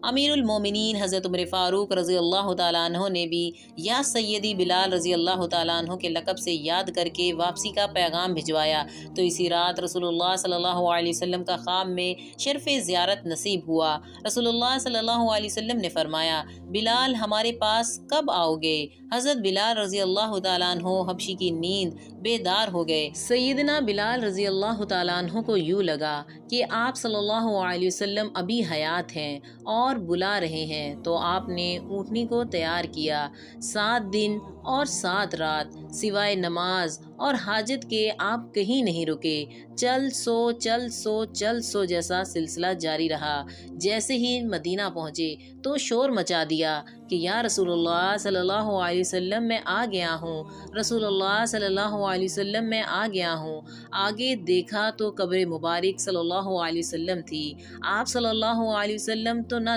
امیر المومنین حضرت عمر فاروق رضی اللہ تعالیٰ عنہ نے بھی یا سیدی بلال رضی اللہ تعالیٰ عنہ کے لقب سے یاد کر کے واپسی کا پیغام بھجوایا، تو اسی رات رسول اللہ صلی اللہ علیہ وسلم کا خواب میں شرف زیارت نصیب ہوا۔ رسول اللہ صلی اللہ علیہ وسلم نے فرمایا، بلال ہمارے پاس کب آؤ گے؟ حضرت بلال رضی اللہ تعالیٰ عنہ حبشی کی نیند بیدار ہو گئے۔ سیدنا بلال رضی اللہ تعالیٰ عنہ کو یوں لگا کہ آپ صلی اللہ علیہ وسلم ابھی حیات ہیں اور بلا رہے ہیں، تو آپ نے اونٹنی کو تیار کیا۔ 7 دن اور 7 رات سوائے نماز اور حاجت کے آپ کہیں نہیں رکے۔ چل سو چل سو چل سو جیسا سلسلہ جاری رہا۔ جیسے ہی مدینہ پہنچے تو شور مچا دیا کہ یا رسول اللہ صلی اللہ علیہ وسلم میں آ گیا ہوں، رسول اللہ صلی اللہ علیہ وسلم میں آ گیا ہوں۔ آگے دیکھا تو قبر مبارک صلی اللہ علیہ وسلم تھی۔ آپ صلی اللہ علیہ وسلم تو نہ